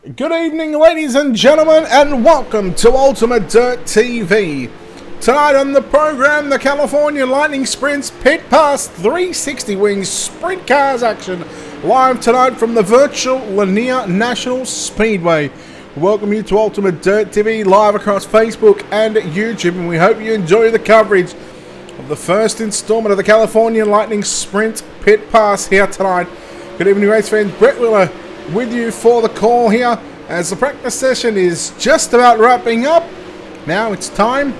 Good evening, ladies and gentlemen, and welcome to Ultimate Dirt TV. Tonight on the program, the California Lightning Sprints Pit Pass 360 Wings Sprint Cars action, live tonight from the virtual Lanier National Speedway. Welcome you to Ultimate Dirt TV, live across Facebook and YouTube, and we hope you enjoy the coverage of the first installment of the California Lightning Sprint Pit Pass here tonight. Good evening, race fans. Brett Wheeler with you for the call here as the practice session is just about wrapping up. Now it's time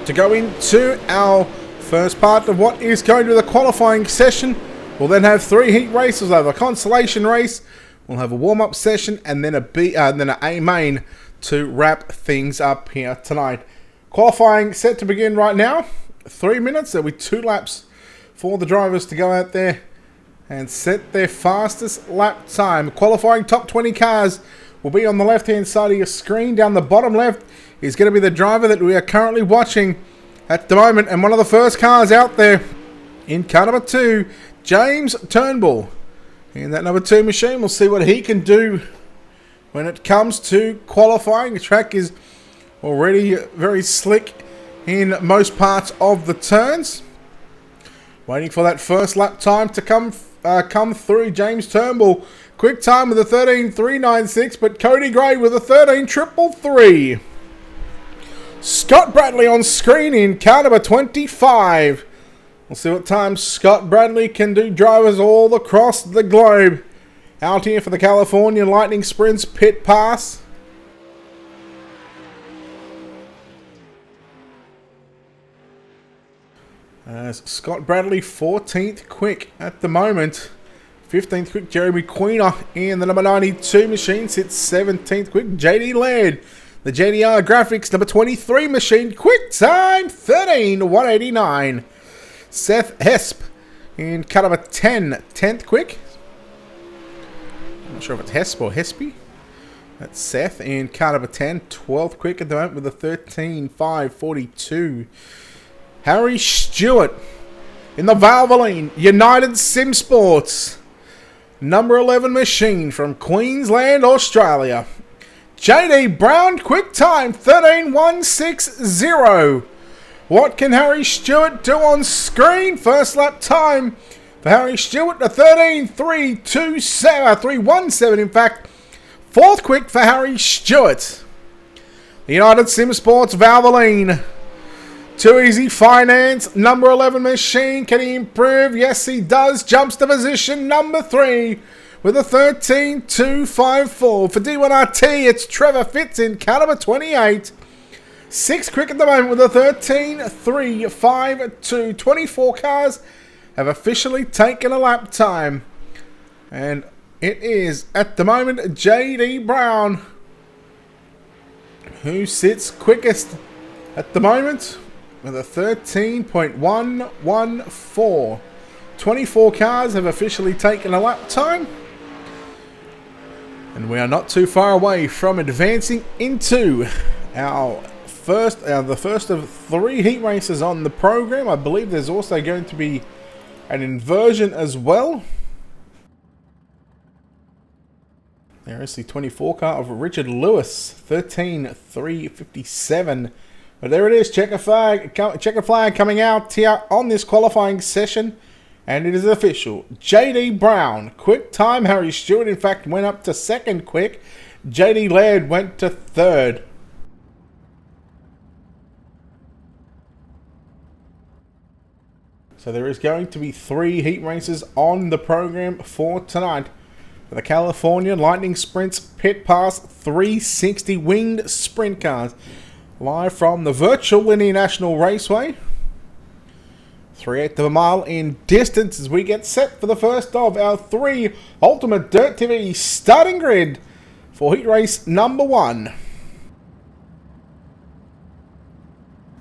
to go into our first part of what is going to be the qualifying session. We'll then have 3 heat races. We'll have a consolation race, we'll have a warm-up session, and then an A main to wrap things up here tonight. Qualifying set to begin right now. 3 minutes. There'll be 2 laps for the drivers to go out there and set their fastest lap time. Qualifying top 20 cars will be on the left-hand side of your screen. Down the bottom left is going to be the driver that we are currently watching at the moment. And one of the first cars out there in car number 2, James Turnbull. In that number 2 machine, we'll see what he can do when it comes to qualifying. The track is already very slick in most parts of the turns. Waiting for that first lap time to come through. James Turnbull, quick time with a 13.396, but Cody Gray with a 13.333. Scott Bradley on screen in car number 25. We'll see what time Scott Bradley can do. Drivers all across the globe out here for the California Lightning Sprints Pit Pass. Scott Bradley 14th quick at the moment. 15th quick Jeremy Queener in the number 92 machine sits 17th quick. JD Laird, the JDR Graphics number 23 machine, quick time 13.189. Seth Hesp in car number 10, 10th quick. I'm not sure if it's Hesp or Hespy. That's Seth in car number 10, 12th quick at the moment with a 13.542. Harry Stewart in the Valvoline United Sim Sports number 11 machine from Queensland, Australia. JD Brown, quick time 13.160. What can Harry Stewart do on screen? First lap time for Harry Stewart, a 13.317 in fact. 4th quick for Harry Stewart. The United Sim Sports Valvoline. Too Easy Finance, number 11 machine. Can he improve? Yes, he does. Jumps to position number 3 with a 13.254. For D1RT, it's Trevor Fitz in car number 28. 6th quick at the moment with a 13.352. 24 cars have officially taken a lap time. And it is, at the moment, JD Brown who sits quickest at the moment with a 13.114. 24 cars have officially taken a lap time. And we are not too far away from advancing into the first of 3 heat races on the program. I believe there's also going to be an inversion as well. There is the 24 car of Richard Lewis, 13.357. But there it is, checker flag coming out here on this qualifying session. And it is official. JD Brown, quick time. Harry Stewart, in fact, went up to 2nd quick. JD Laird went to 3rd. So there is going to be 3 heat races on the program for tonight. For the California Lightning Sprints Pit Pass 360 Winged Sprint Cars. Live from the virtual Lanier National Raceway. 3/8 of a mile in distance as we get set for the first of our 3 Ultimate Dirt TV starting grid for heat race number 1.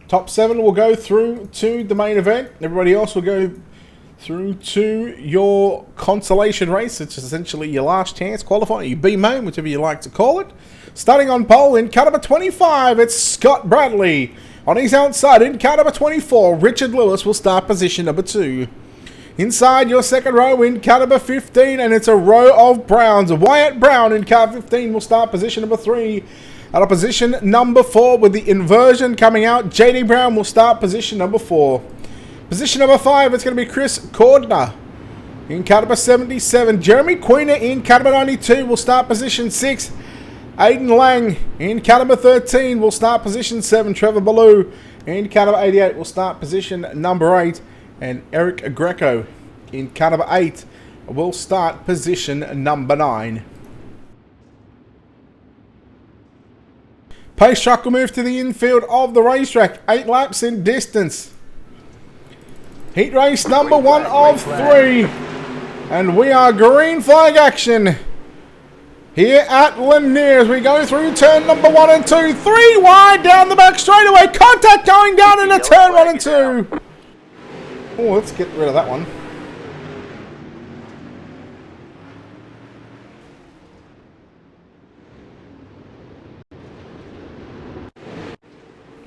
Top 7 will go through to the main event. Everybody else will go through to your consolation race. It's essentially your last chance qualifying, your B main, whichever you like to call it. Starting on pole in car number 25, it's Scott Bradley. On his outside in car number 24, Richard Lewis will start position number 2. Inside your second row in car number 15, and it's a row of Browns. Wyatt Brown in car 15 will start position number 3. Out of position number 4 with the inversion coming out, JD Brown will start position number 4. Position number 5, it's going to be Chris Cordner in car number 77. Jeremy Queener in car number 92 will start position 6. Aidan Lang in car number 13 will start position 7. Trevor Ballou in car number 88 will start position number 8. And Eric Greco in car number 8 will start position number 9. Pace truck will move to the infield of the racetrack. 8 laps in distance. Heat race number 1 of 3. And we are green flag action here at Lanier as we go through turn number 1 and 2. 3 wide down the back straightaway. Contact going down into turn 1 and 2. Oh, let's get rid of that one.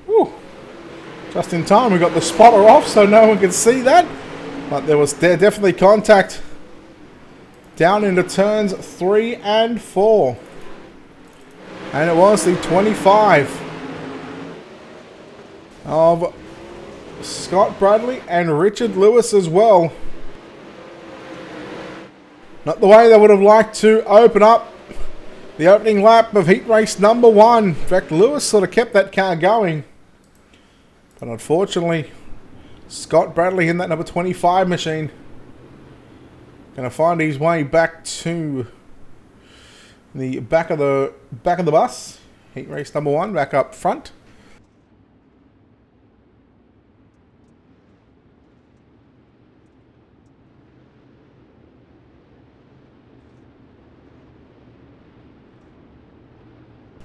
Whew. Just in time, we got the spotter off so no one could see that. But there was definitely contact down into turns 3 and 4. And it was the 25 of Scott Bradley and Richard Lewis as well. Not the way they would have liked to open up the opening lap of heat race number 1. In fact, Lewis sort of kept that car going. But unfortunately, Scott Bradley in that number 25 machine going to find his way back to the back of the bus. Heat race number 1 back up front.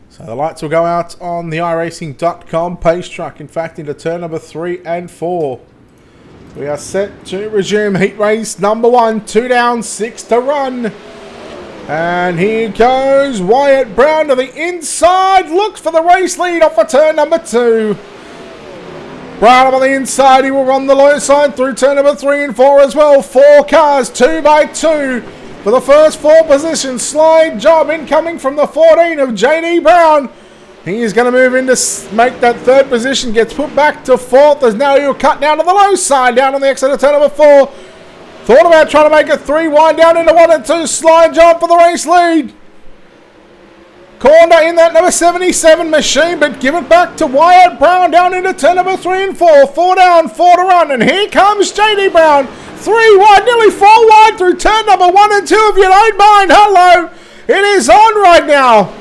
So the lights will go out on the iRacing.com pace truck. In fact, into turn number 3 and 4. We are set to resume heat race number 1. 2 down, 6 to run. And here goes Wyatt Brown to the inside. Looks for the race lead off of turn number 2. Brown up on the inside. He will run the low side through turn number 3 and 4 as well. 4 cars, 2 by 2. For the first 4 positions, slide job incoming from the 14 of JD Brown. He is going to move in to make that 3rd position. Gets put back to 4th as now he'll cut down to the low side down on the exit of turn number 4. Thought about trying to make it 3 wide down into 1 and 2. Slide job for the race lead. Corner in that number 77 machine, but give it back to Wyatt Brown down into turn number 3 and 4. 4 down, 4 to run, and here comes JD Brown. 3 wide, nearly 4 wide through turn number 1 and 2 if you don't mind. Hello. It is on right now.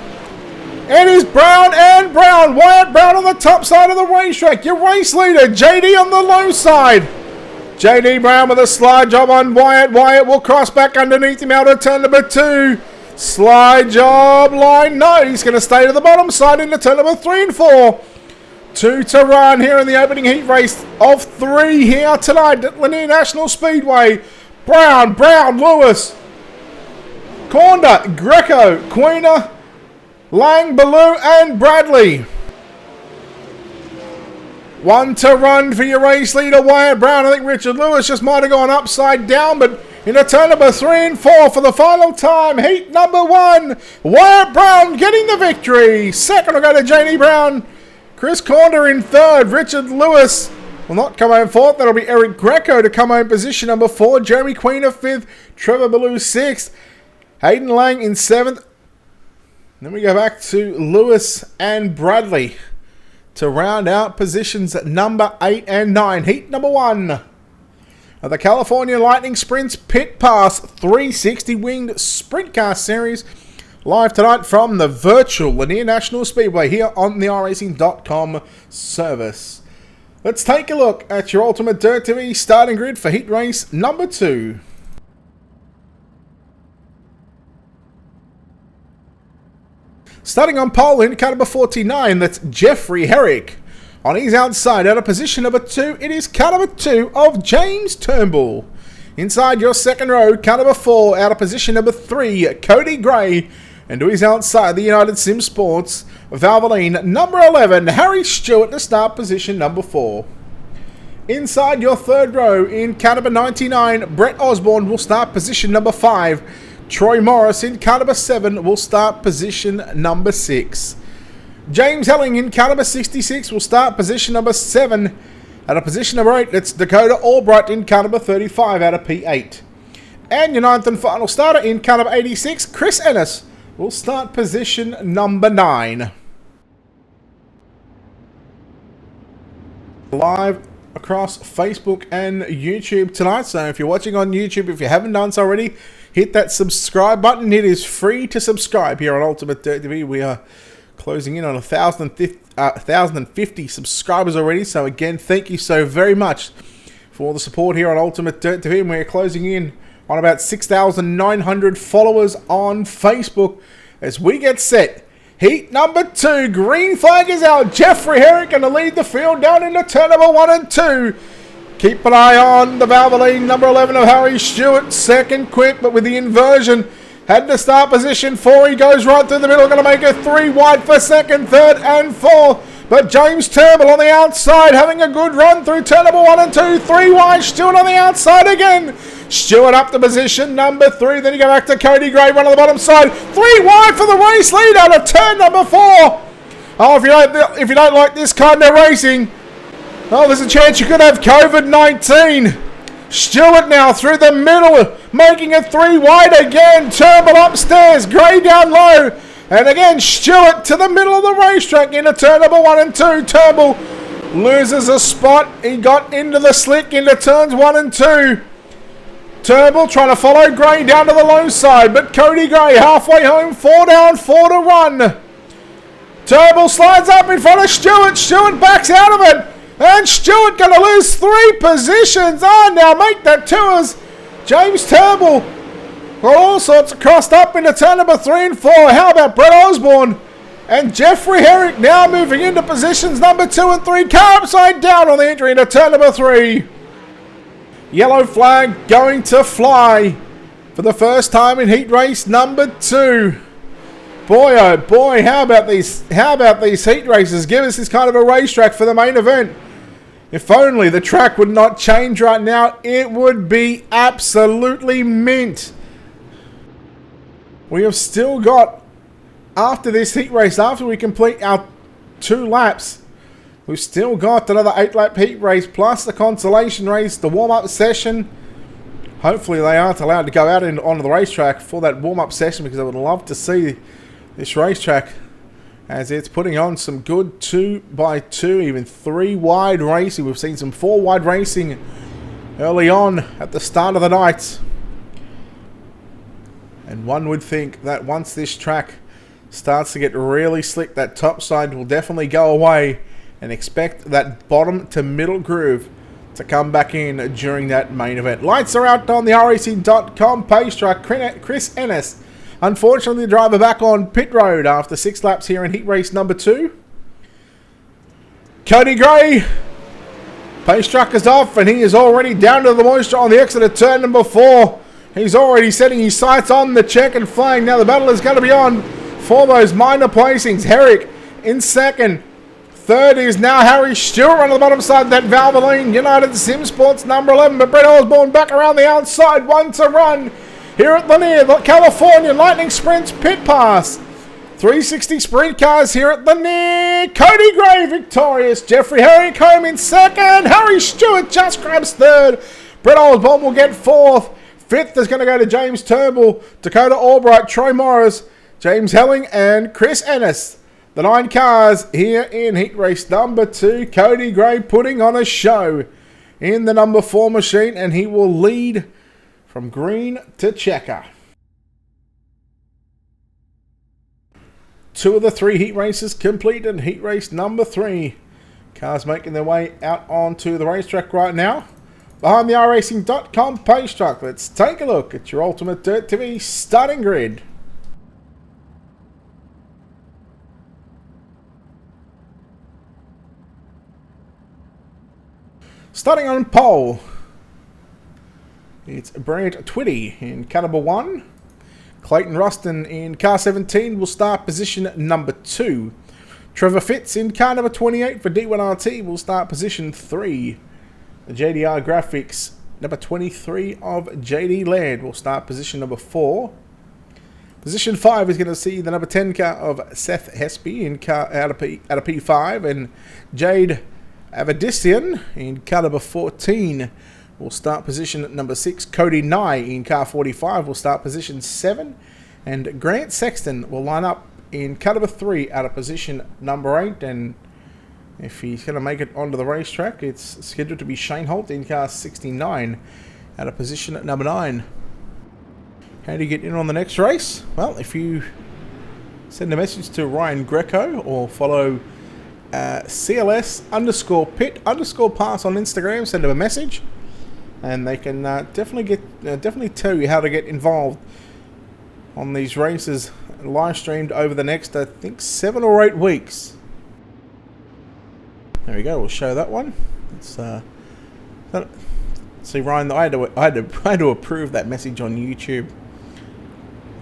It is Brown and Brown. Wyatt Brown on the top side of the racetrack. Your race leader, JD on the low side. JD Brown with a slide job on Wyatt. Wyatt will cross back underneath him out of turn number 2. Slide job line. No, he's going to stay to the bottom side into turn number 3 and 4. 2 to run here in the opening heat race of 3 here tonight at Lanier National Speedway. Brown, Lewis, Corner, Greco, Queener, Lang, Ballou and Bradley. 1 to run for your race leader, Wyatt Brown. I think Richard Lewis just might have gone upside down, but into turn number 3 and 4 for the final time. Heat number 1, Wyatt Brown getting the victory. Second will go to JD Brown. Chris Corner in 3rd. Richard Lewis will not come home 4th. That'll be Eric Greco to come home position number 4. Jeremy Queener 5th. Trevor Ballou 6th. Hayden Lang in 7th. Then we go back to Lewis and Bradley to round out positions at number 8 and 9. Heat number 1 of the California Lightning Sprints Pit Pass 360 Winged Sprint Car Series. Live tonight from the virtual Lanier National Speedway here on the iRacing.com service. Let's take a look at your Ultimate Dirt TV starting grid for heat race number 2. Starting on pole in car number 49, that's Jeffrey Herrick. On his outside, out of position number 2, it is car number 2 of James Turnbull. Inside your second row, car number 4, out of position number 3, Cody Gray. And to his outside, the United Sim Sports, Valvoline, number 11, Harry Stewart to start position number 4. Inside your third row in car number 99, Brett Osborne will start position number 5. Troy Morris in car number 7 will start position number 6. James Helling in car number 66 will start position number 7. At a position number 8, it's Dakota Albright in car number 35 out of P8. And your 9th and final starter in car number 86, Chris Ennis, will start position number 9. Live across Facebook and YouTube tonight. So if you're watching on YouTube, if you haven't done so already, hit that subscribe button. It is free to subscribe here on Ultimate Dirt TV. We are closing in on 1,050 subscribers already. So again, thank you so very much for all the support here on Ultimate Dirt TV. And we're closing in on about 6,900 followers on Facebook as we get set. Heat number 2, green flag is out. Jeffrey Herrick going to lead the field down into turn number 1 and 2. Keep an eye on the Valvoline number 11 of Harry Stewart. Second quick, but with the inversion. Had to start position 4. He goes right through the middle. Going to make it 3 wide for second, third, and 4. But James Turnbull on the outside having a good run through turn number 1 and 2. 3 wide. Stewart on the outside again. Stewart up to position number 3. Then you go back to Cody Gray, one on the bottom side. 3 wide for the race lead out of turn number 4. Oh, if you don't like this kind of racing, oh, there's a chance you could have COVID-19. Stewart now through the middle, making it 3 wide again. Turnbull upstairs, Gray down low. And again, Stewart to the middle of the racetrack into turn number 1 and 2. Turnbull loses a spot. He got into the slick into turns 1 and 2. Turnbull trying to follow Gray down to the low side, but Cody Gray halfway home, 4 down, 4 to run. Turnbull slides up in front of Stewart. Stewart backs out of it, and Stewart going to lose 3 positions. Oh, now make that 2 as James Turnbull got all sorts of crossed up into turn number 3 and 4. How about Brett Osborne and Jeffrey Herrick now moving into positions number 2 and 3. Car upside down on the entry into turn number 3. Yellow flag going to fly for the first time in heat race number 2. Boy, oh boy, how about these heat races? Give us this kind of a racetrack for the main event. If only the track would not change right now, it would be absolutely mint. We have still got, after this heat race, after we complete our 2 laps, we've still got another 8-lap heat race, plus the consolation race, the warm-up session. Hopefully they aren't allowed to go out onto the racetrack for that warm-up session, because I would love to see this racetrack as it's putting on some good 2x2, even 3 wide racing. We've seen some 4 wide racing early on at the start of the night. And one would think that once this track starts to get really slick, that top side will definitely go away, and expect that bottom to middle groove to come back in during that main event. Lights are out on the iRacing.com page track. Chris Ennis, unfortunately the driver back on pit road after 6 laps here in heat race number 2. Cody Gray, pace track is off, and he is already down to the moisture on the exit of turn number 4. He's already setting his sights on the checkered flag. Now the battle is going to be on for those minor placings. Herrick in second. Third is now Harry Stewart on the bottom side of that Valvoline United Sim Sports number 11. But Brett Osborne back around the outside. 1 to run here at Lanier, the California Lightning Sprints Pit Pass. 360 Sprint Cars here at Lanier. Cody Gray victorious. Jeffrey Herrick home in second. Harry Stewart just grabs third. Brett Osborne will get 4th. 5th is going to go to James Turnbull, Dakota Albright, Troy Morris, James Helling, and Chris Ennis. The 9 cars here in heat race number 2. Cody Gray putting on a show in the number 4 machine, and he will lead from green to checker. 2 of the 3 heat races completed. Heat race number 3. Cars making their way out onto the racetrack right now. Behind the iRacing.com page track, let's take a look at your Ultimate Dirt TV starting grid. Starting on pole, it's Brant Twitty in car number 1. Clayton Ruston in car 17 will start position number 2. Trevor Fitz in car number 28 for D1RT will start position 3. JDR Graphics, number 23 of JD Laird will start position number 4. Position 5 is going to see the number 10 car of Seth Hespy in car out of P5, and Jade Avedissian in car number 14 will start position number 6. Cody Nye in car 45 will start position 7, and Grant Sexton will line up in car number 3 out of position number 8. And if he's going to make it onto the racetrack, it's scheduled to be Shane Holt in car 69 out of position at number 9. How do you get in on the next race? Well, if you send a message to Ryan Greco or follow CLS_pit_pass on Instagram, send them a message, and they can definitely tell you how to get involved on these races, live streamed over the next, I think, 7 or 8 weeks. There we go. We'll show that one. It's see, Ryan, I had to approve that message on YouTube.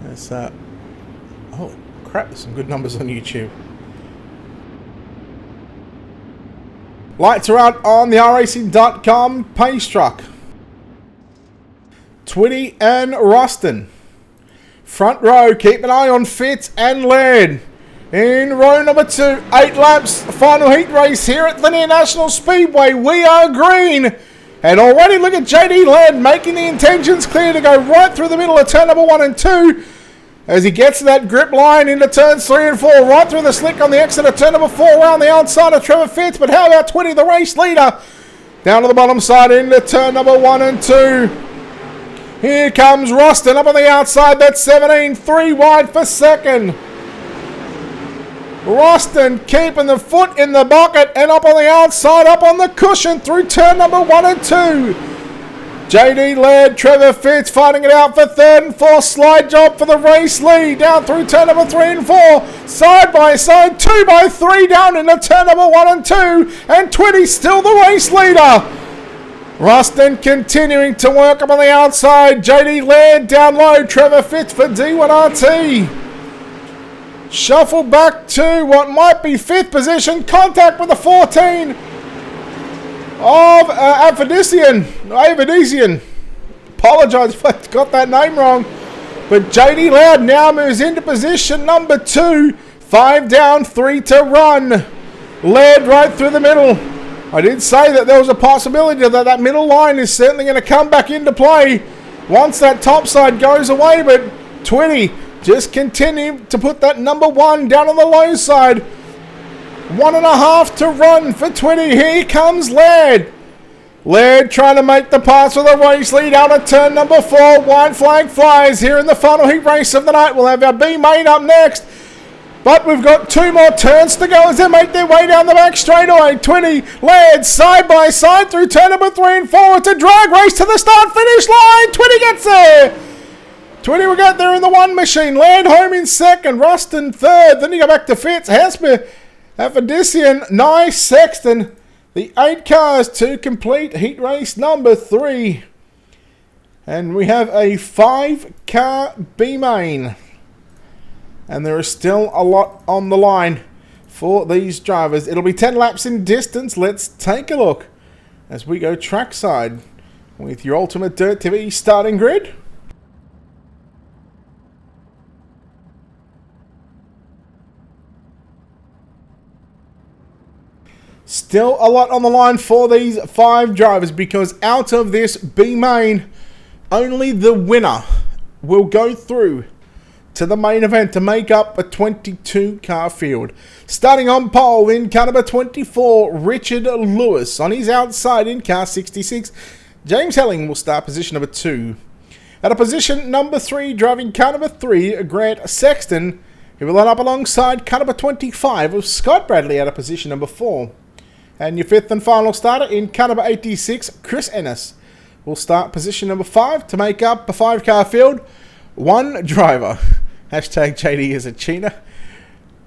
It's holy crap! There's some good numbers on YouTube. Lights are out on the iRacing.com pace truck. Twitty and Rustin. Front row, keep an eye on Fitz and Laird. In row number 2, 8 laps, final heat race here at Lanier National Speedway. We are green. And already look at JD Laird making the intentions clear to go right through the middle of turn number 1 and 2. As he gets to that grip line into turns 3 and 4, right through the slick on the exit of turn number 4, around the outside of Trevor Fitz. But how about 20, the race leader? Down to the bottom side into turn number 1 and 2. Here comes Rustin up on the outside. That's 17, 3 wide for second. Rustin keeping the foot in the bucket and up on the outside, up on the cushion through turn number 1 and 2. JD Laird, Trevor Fitz fighting it out for 3rd and 4th. Slide job for the race lead down through turn number 3 and 4. Side by side, 2 by 3 down into turn number 1 and 2. And 20 still the race leader. Rustin continuing to work up on the outside. JD Laird down low. Trevor Fitz for D1RT. Shuffle back to what might be 5th position. Contact with the 14 of Avedissian. Apologise if I got that name wrong. But JD Laird now moves into position number 2. 5 down, 3 to run. Laird right through the middle. I did say that there was a possibility that that middle line is certainly going to come back into play once that top side goes away. But 20 just continue to put that number 1 down on the low side. 1.5 to run for 20. Here comes Laird. Laird trying to make the pass for the race lead out of turn number 4. White flag flies here in the final heat race of the night. We'll have our B main up next. But we've got 2 more turns to go as they make their way down the back straightaway. 20, Laird side by side through turn number 3 and 4. It's a drag race to the start finish line. 20 gets there. 20 will get there in the 1 machine. Laird home in 2nd. Rustin 3rd. Then you go back to Fitz, Hesper, Avedissian, Nye, Sexton. The 8 cars to complete heat race number 3. And we have a 5-car B main. And there is still a lot on the line for these drivers. It'll be 10 laps in distance. Let's take a look as we go trackside with your Ultimate Dirt TV starting grid. Still a lot on the line for these 5 drivers, because out of this B main, only the winner will go through to the main event to make up a 22-car field. Starting on pole in car number 24, Richard Lewis. On his outside in car 66, James Helling will start position number 2. At a position number 3, driving car number 3, Grant Sexton. He will line up alongside car number 25 of Scott Bradley at a position number 4. And your 5th and final starter in car number 86, Chris Ennis, will start position number 5 to make up a 5-car field. 1 driver. Hashtag JD is a cheater.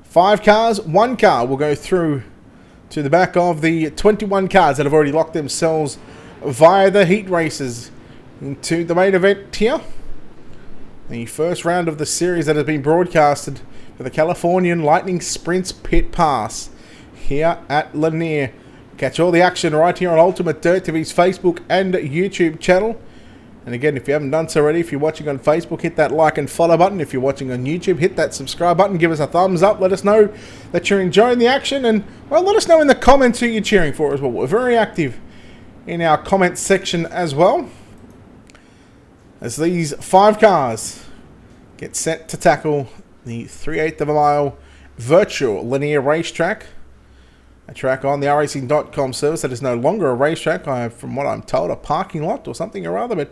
5 cars, 1 car will go through to the back of the 21 cars that have already locked themselves via the heat races into the main event here. The first round of the series that has been broadcasted for the Californian Lightning Sprints Pit Pass here at Lanier. Catch all the action right here on Ultimate Dirt TV's Facebook and YouTube channel. And again, if you haven't done so already, if you're watching on Facebook, hit that like and follow button. If you're watching on YouTube, hit that subscribe button. Give us a thumbs up. Let us know that you're enjoying the action. And, well, let us know in the comments who you're cheering for as well. We're very active in our comments section as well, as these 5 cars get set to tackle the 3/8 of a mile virtual linear racetrack. A track on the iRacing.com service that is no longer a racetrack, from what I'm told, a parking lot or something or other, but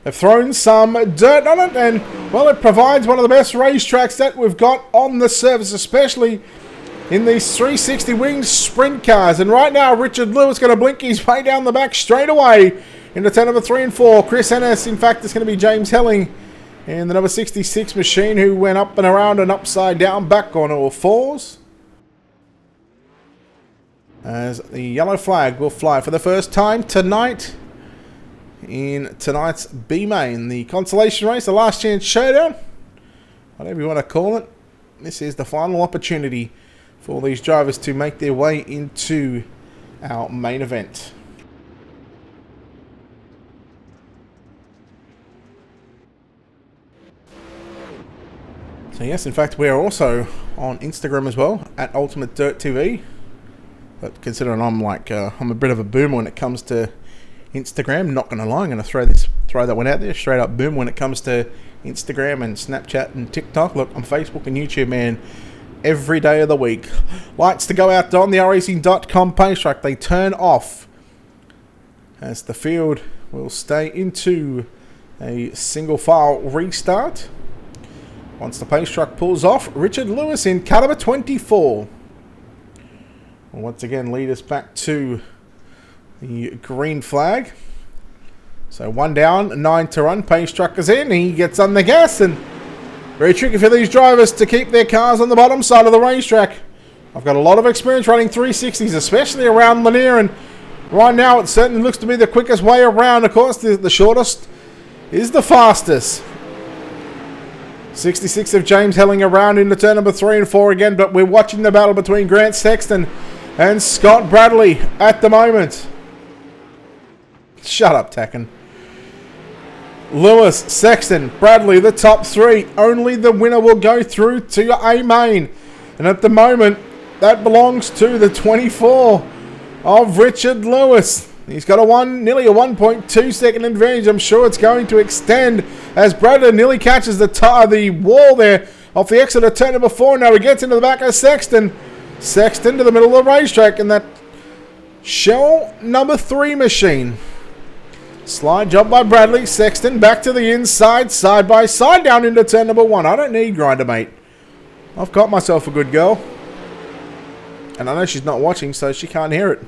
they've thrown some dirt on it, and, well, it provides one of the best racetracks that we've got on the service, especially in these 360 wing sprint cars. And right now, Richard Lewis going to blink his way down the back straight away into turn number 3 and 4. Chris Ennis, in fact, it's going to be James Helling in the number 66 machine, who went up and around and upside down back on all fours. As the yellow flag will fly for the first time tonight in tonight's B-Main, the consolation race, the last chance showdown, whatever you want to call it. This is the final opportunity for these drivers to make their way into our main event. So yes, in fact, we are also on Instagram as well, at Ultimate Dirt TV. But considering I'm a bit of a boomer when it comes to Instagram, not gonna lie, I'm gonna throw that one out there, straight up boom when it comes to Instagram and Snapchat and TikTok. Look, I'm Facebook and YouTube, man, every day of the week. Lights to go out on the iRacing.com pace track. They turn off as the field will stay into a single file restart. Once the pace truck pulls off, Richard Lewis in car number 24. Will once again lead us back to the green flag. So 1 down, 9 to run. Pace truck is in. He gets on the gas, and very tricky for these drivers to keep their cars on the bottom side of the racetrack. I've got a lot of experience running 360s, especially around Lanier, and right now it certainly looks to be the quickest way around. Of course, the shortest is the fastest. 66 of James Helling around into turn number 3 and 4 again, but we're watching the battle between Grant Sexton and Scott Bradley at the moment. Shut up, Tacken. Lewis, Sexton, Bradley, the top 3. Only the winner will go through to A main. And at the moment, that belongs to the 24 of Richard Lewis. He's got nearly a 1.2 second advantage. I'm sure it's going to extend as Bradley nearly catches the wall there off the exit of turn number 4. Now he gets into the back of Sexton. Sexton to the middle of the racetrack, and that shell number 3 machine. Slide job by Bradley. Sexton back to the inside, side by side down into turn number 1. I don't need grinder, mate. I've got myself a good girl. And I know she's not watching, so she can't hear it.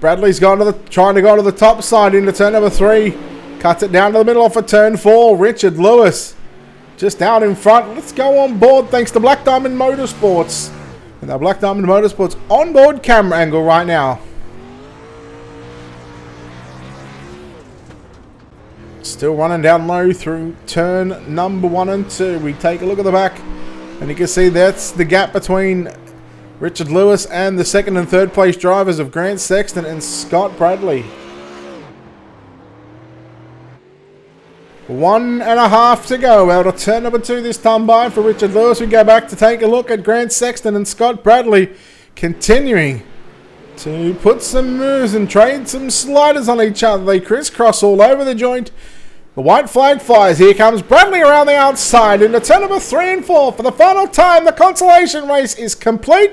Bradley's trying to go to the top side into turn number 3. Cuts it down to the middle off of turn 4. Richard Lewis just out in front. Let's go on board thanks to Black Diamond Motorsports. With our Black Diamond Motorsports onboard camera angle right now. Still running down low through turn number 1 and 2. We take a look at the back, and you can see that's the gap between Richard Lewis and the 2nd and 3rd place drivers of Grant Sexton and Scott Bradley. 1.5 to go out of turn number 2 this time by for Richard Lewis. We go back to take a look at Grant Sexton and Scott Bradley continuing to put some moves and trade some sliders on each other. They crisscross all over the joint. The white flag flies. Here comes Bradley around the outside into turn number 3 and 4. For the final time, the consolation race is complete.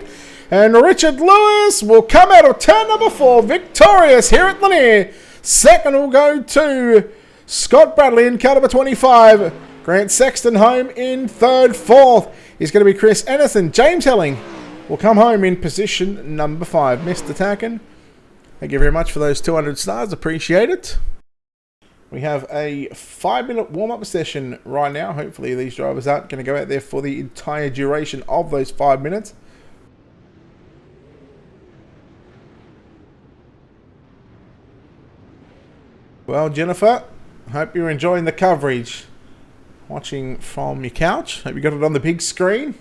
And Richard Lewis will come out of turn number 4 victorious here at Lanier. Second will go to Scott Bradley in car number 25. Grant Sexton home in 3rd. 4th is going to be Chris Ennis. James Helling will come home in position number 5. Mr. Tacken, thank you very much for those 200 stars. Appreciate it. We have a 5-minute warm-up session right now. Hopefully these drivers aren't going to go out there for the entire duration of those 5 minutes. Well, Jennifer, hope you're enjoying the coverage. Watching from your couch. Hope you got it on the big screen.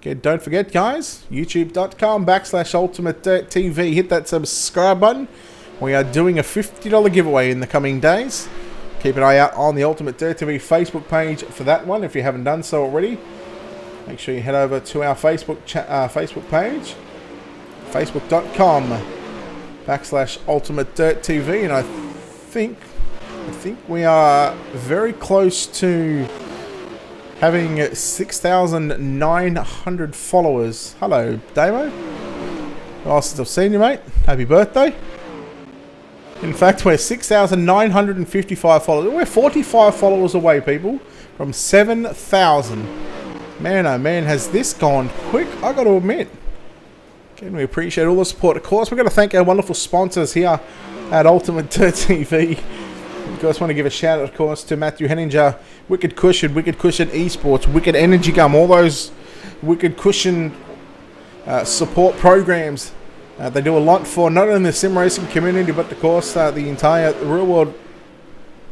Okay, don't forget, guys, youtube.com/ultimatedirttv. Hit that subscribe button. We are doing a $50 giveaway in the coming days. Keep an eye out on the Ultimate Dirt TV Facebook page for that one if you haven't done so already. Make sure you head over to our Facebook page, facebook.com/ultimatedirttv, and I think we are very close to having 6,900 followers. Hello, Damo. Nice to have seen you, mate. Happy birthday. In fact, we're 6,955 followers. We're 45 followers away, people, from 7,000. Man, oh man, has this gone quick, I got to admit. Again, we appreciate all the support. Of course, we've got to thank our wonderful sponsors here at Ultimate Dirt TV. Of course, want to give a shout out, of course, to Matthew Henninger, Wicked Cushion Esports, Wicked Energy Gum, all those Wicked Cushion support programs. They do a lot for not only the sim racing community, but of course the entire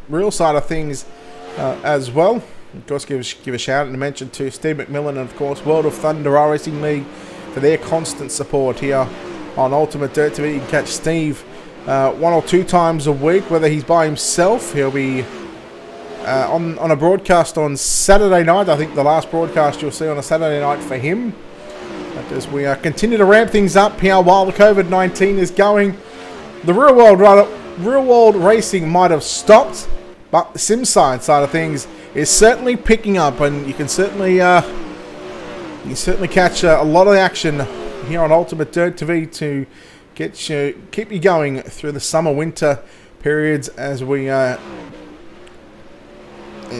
real side of things as well. Of course, give a shout out and a mention to Steve McMillan and of course World of Thunder iRacing League for their constant support here on Ultimate Dirt TV. You can catch Steve 1 or 2 times a week, whether he's by himself. He'll be on a broadcast on Saturday night. I think the last broadcast you'll see on a Saturday night for him. But as we continue to ramp things up here while the COVID-19 is going, the real world racing might have stopped, but the sim side of things is certainly picking up, and you can certainly catch a lot of action here on Ultimate Dirt TV to keep you going through the summer-winter periods as we a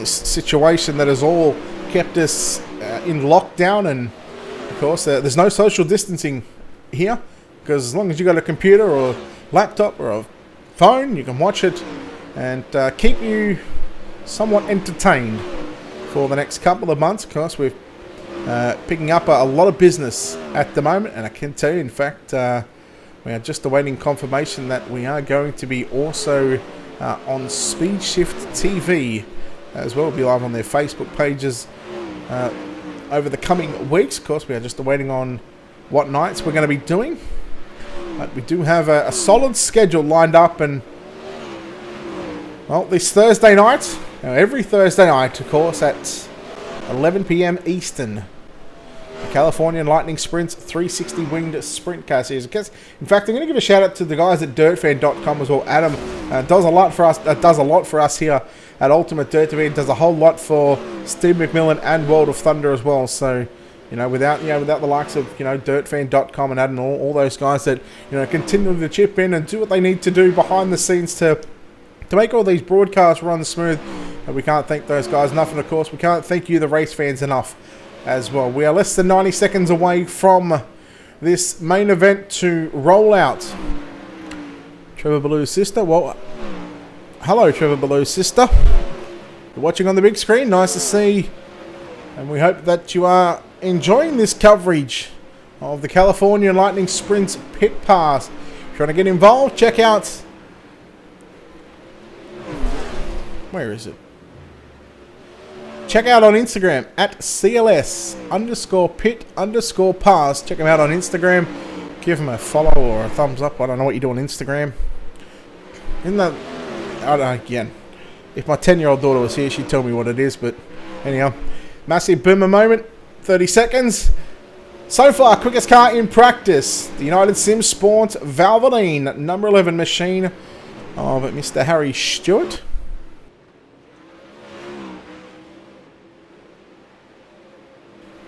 situation that has all kept us in lockdown. And of course there's no social distancing here, because as long as you got a computer or a laptop or a phone, you can watch it and keep you somewhat entertained for the next couple of months. Of course, we're picking up a lot of business at the moment, and I can tell you, in fact, we are just awaiting confirmation that we are going to be also on Speed Shift TV as well. We'll be live on their Facebook pages over the coming weeks. Of course, we are just awaiting on what nights we're going to be doing. But we do have a solid schedule lined up, and well, this Thursday night, every Thursday night, of course, at 11 PM Eastern, the Californian Lightning Sprints 360 Winged Sprint Car Series. In fact, I'm going to give a shout out to the guys at dirtfan.com as well. Adam does a lot for us here at Ultimate Dirt TV. Does a whole lot for Steve McMillan and World of Thunder as well. So, without the likes of dirtfan.com and Adam and all those guys that continue to chip in and do what they need to do behind the scenes to make all these broadcasts run smooth, we can't thank those guys enough. And of course, we can't thank you, the race fans, enough as well. We are less than 90 seconds away from this main event to roll out. Trevor Ballou's sister. Well, hello, Trevor Ballou's sister. You're watching on the big screen. Nice to see. And we hope that you are enjoying this coverage of the California Lightning Sprints Pit Pass. If you want to get involved, check out... Where is it? Check out on Instagram at CLS_pit_pass. Check them out on Instagram. Give them a follow or a thumbs up. I don't know what you do on Instagram. I don't know, again, if my 10-year-old daughter was here, she'd tell me what it is. But anyhow, massive boomer moment. 30 seconds. So far, quickest car in practice. The United Sim Sport Valvoline number 11 machine of Mr. Harry Stewart.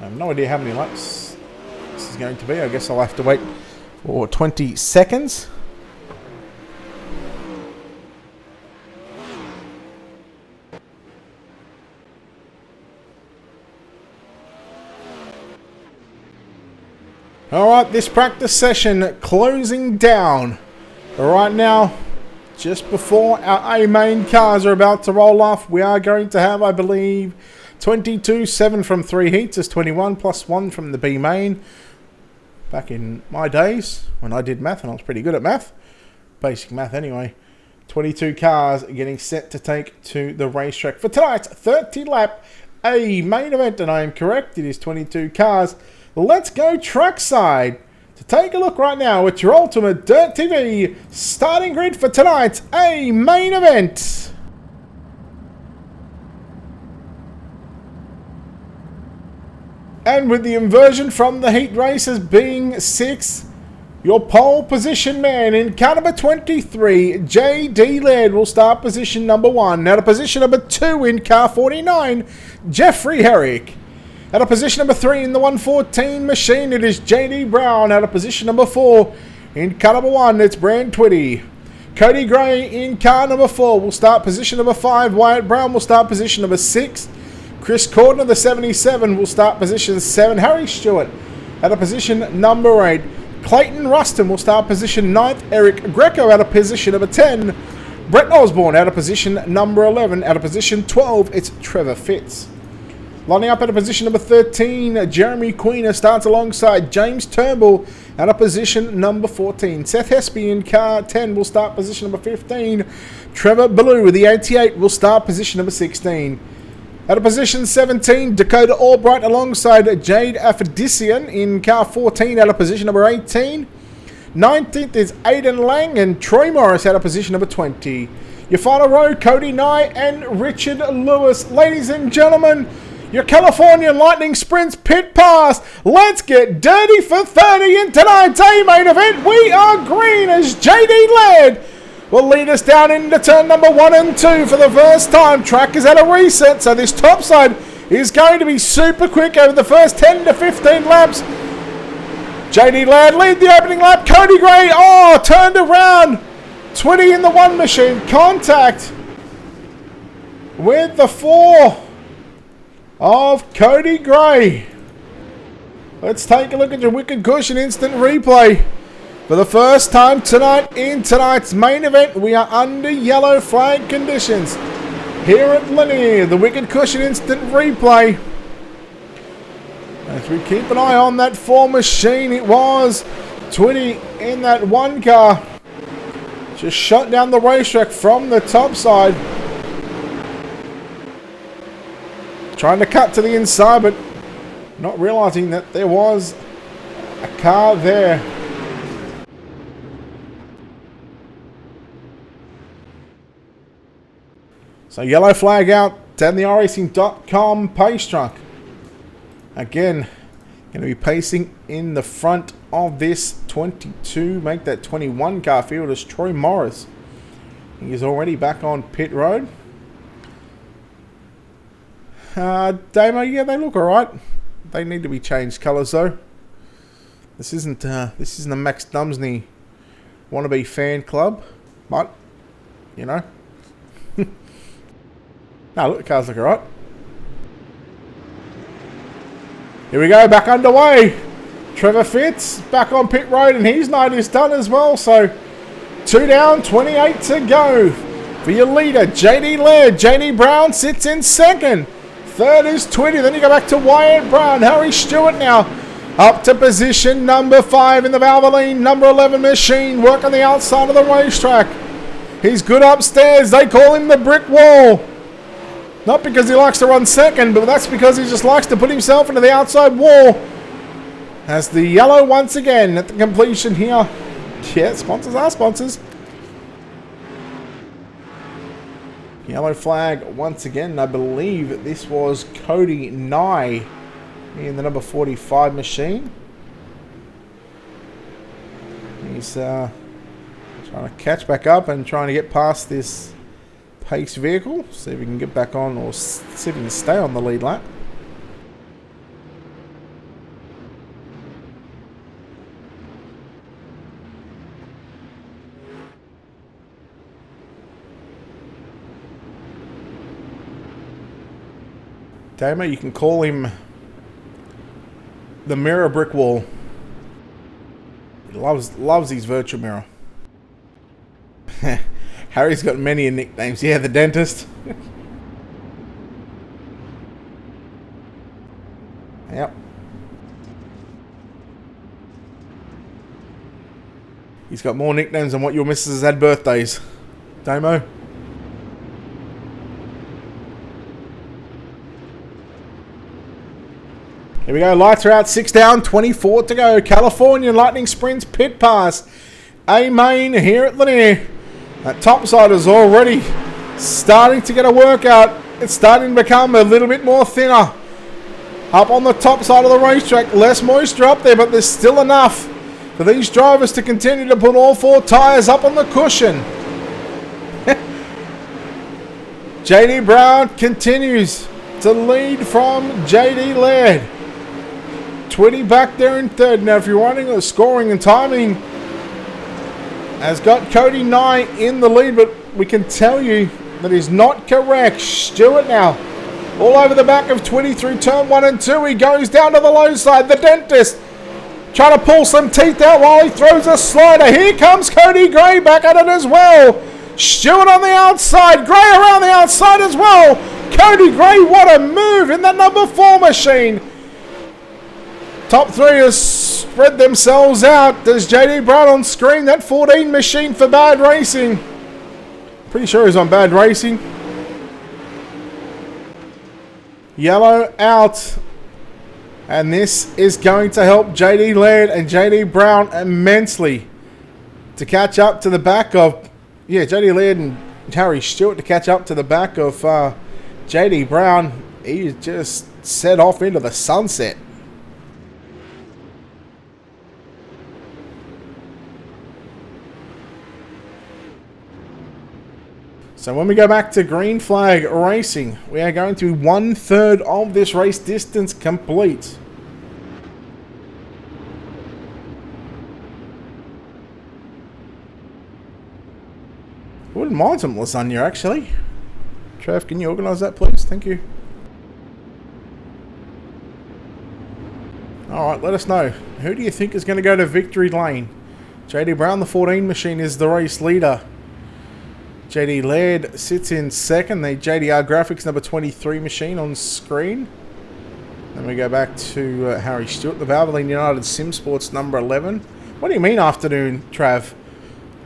I have no idea how many laps this is going to be. I guess I'll have to wait for 20 seconds. Alright, this practice session closing down. Right now, just before our A main cars are about to roll off, we are going to have, I believe, 22.7 from 3 heats is 21 plus 1 from the B main. Back in my days when I did math, and I was pretty good at math, basic math anyway, 22 cars getting set to take to the racetrack for tonight's 30 lap A main event. And I am correct, it is 22 cars let's go trackside to take a look right now at your Ultimate Dirt TV starting grid for tonight's main event. And with the inversion from the heat races being 6, your pole position man in car number 23, J.D. Laird, will start position number 1. Now to position number 2 in car 49, Jeffrey Herrick. At a position number 3 in the 114 machine, it is J.D. Brown. At a position number 4 in car number 1, it's Brand Twitty. Cody Gray in car number 4 will start position number 5. Wyatt Brown will start position number 6. Chris Cordner, the 77, will start position 7. Harry Stewart at a position number 8. Clayton Ruston will start position 9th. Eric Greco at a position number 10. Brett Osborne at a position number 11. At a position 12, it's Trevor Fitz. Lining up at a position number 13, Jeremy Queener starts alongside James Turnbull at a position number 14. Seth Hespy in car 10 will start position number 15. Trevor Ballou with the 88 will start position number 16. At a position 17, Dakota Albright alongside Jade Aphrodisian in car 14 at a position number 18. 19th is Aidan Lang and Troy Morris at a position number 20. Your final row, Cody Nye and Richard Lewis. Ladies and gentlemen, your California Lightning Sprints pit pass. Let's get dirty for 30 in tonight's main event. We are green as J.D. Laird will lead us down into turn number 1 and 2 for the first time. Track is at a reset, so this top side is going to be super quick over the first 10 to 15 laps. J.D. Laird lead the opening lap. Cody Gray, turned around. 20 in the 1 machine. Contact with the 4 of Cody Gray. Let's take a look at your Wicked Cushion instant replay. For the first time tonight in tonight's main event, we are under yellow flag conditions here at Lanier. The Wicked Cushion instant replay. As we keep an eye on that 4 machine, it was 20 in that 1 car. Just shut down the racetrack from the top side. Trying to cut to the inside, but not realizing that there was a car there. So yellow flag out down the iRacing.com pace truck. Again, going to be pacing in the front of this 22, make that 21 car field as Troy Morris. He's already back on pit road. Damo, yeah, they look alright. They need to be changed colours though. This isn't a Max Dumsney wannabe fan club, but you know. Now look, the cars look alright. Here we go, back underway. Trevor Fitz back on pit road, and his night is done as well. So 2 down, 28 to go. For your leader, J.D. Laird. J.D. Brown sits in second. Third is Twitty. Then you go back to Wyatt Brown. Harry Stewart now up to position number 5 in the Valvoline number 11 machine. Work on the outside of the racetrack. He's good upstairs. They call him the brick wall. Not because he likes to run second, but that's because he just likes to put himself into the outside wall. As the yellow once again at the completion here. Yeah, sponsors are sponsors. Yellow flag once again. I believe this was Cody Nye in the number 45 machine. He's trying to catch back up and trying to get past this pace vehicle, see if we can get back on, or see if we can stay on the lead lap. Damo, you can call him the mirror brick wall. He loves his virtual mirror. Harry's got many nicknames. Yeah, the dentist. Yep. He's got more nicknames than what your missus has had birthdays. Damo. Here we go. Lights are out. 6 down. 24 to go. California Lightning Sprints pit pass. A main here at Lanier. That top side is already starting to get a workout. It's starting to become a little bit more thinner. Up on the top side of the racetrack. Less moisture up there, but there's still enough for these drivers to continue to put all 4 tyres up on the cushion. JD Brown continues to lead from JD Laird. 20 back there in third. Now, if you're running the scoring and timing, has got Cody Nye in the lead, but we can tell you that is not correct. Stewart now all over the back of 20 through turn 1 and 2. He goes down to the low side. The dentist trying to pull some teeth out while he throws a slider. Here comes Cody Gray back at it as well. Stewart on the outside. Gray around the outside as well. Cody Gray, what a move in that number 4 machine. Top 3 has spread themselves out. There's JD Brown on screen. That 14 machine for Bad Racing. Pretty sure he's on Bad Racing. Yellow out. And this is going to help JD Laird and JD Brown immensely to catch up to the back of... Yeah, JD Laird and Harry Stewart to catch up to the back of JD Brown. He just set off into the sunset. So when we go back to green flag racing, we are going to be 1/3 of this race distance complete. I wouldn't mind some lasagna, actually. Trav, can you organise that, please? Thank you. Alright, let us know. Who do you think is going to go to victory lane? JD Brown, the 14 machine, is the race leader. JD Laird sits in second. The JDR Graphics number 23 machine on screen. Then we go back to Harry Stewart, the Valvoline United Sim Sports number 11. What do you mean afternoon, Trav?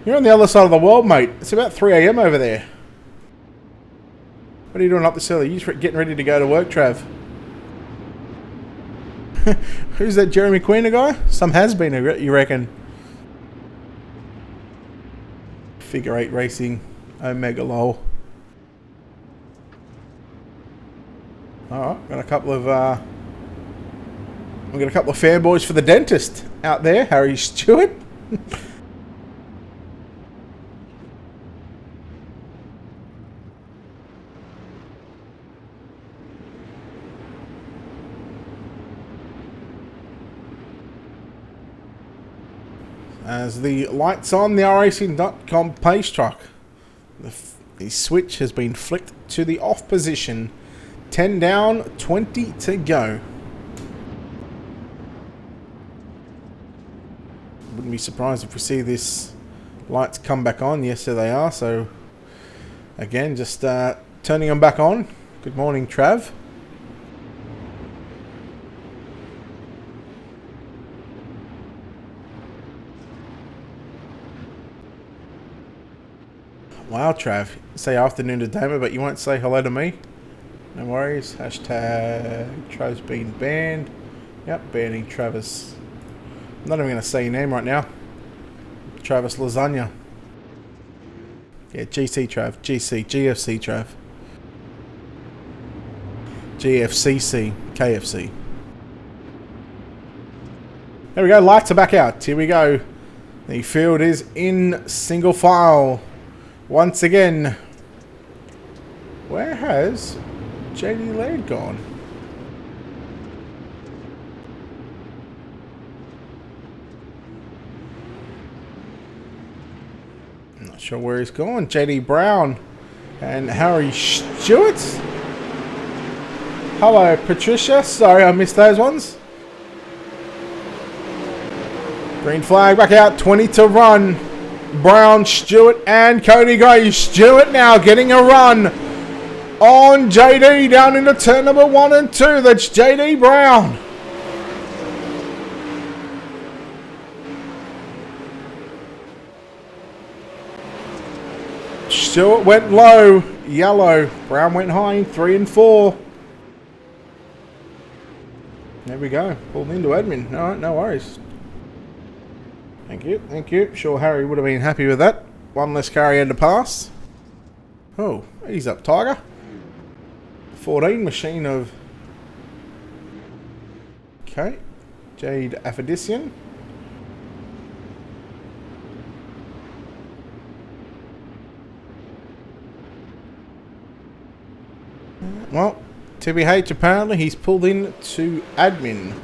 You're on the other side of the world, mate. It's about 3 AM over there. What are you doing up this early? You getting ready to go to work, Trav? Who's that Jeremy Queener guy? Some has-been, you reckon? Figure 8 racing. Omega lol. Alright, got a couple of we've got a couple of fanboys for the dentist out there, Harry Stewart. As the lights on the iRacing.com pace truck. The switch has been flicked to the off position. 10 down, 20 to go. Wouldn't be surprised if we see this lights come back on. Yes, there they are. So again, just turning them back on. Good morning, Trav. Wow, Trav. Say afternoon to Dama, but you won't say hello to me. No worries. Hashtag Trav's been banned. Yep, banning Travis. I'm not even going to say your name right now. Travis Lasagna. Yeah, GC Trav. GC. GFC Trav. GFCC. KFC. There we go. Lights are back out. Here we go. The field is in single file. Once again, where has JD Laird gone? I'm not sure where he's gone. JD Brown and Harry Stewart. Hello, Patricia. Sorry, I missed those ones. Green flag back out. 20 to run. Brown, Stewart, and Cody Gray. Stewart now getting a run on JD down into turn number 1 and 2. That's JD Brown. Stewart went low, yellow. Brown went high in 3 and 4. There There we go. Pulled into admin. Alright, no worries. Thank you, thank you. Sure Harry would have been happy with that. One less car he had to pass. Oh, ease up, Tiger. 14, machine of... Okay. Jade Aphrodisian. Well, TBH apparently he's pulled in to admin.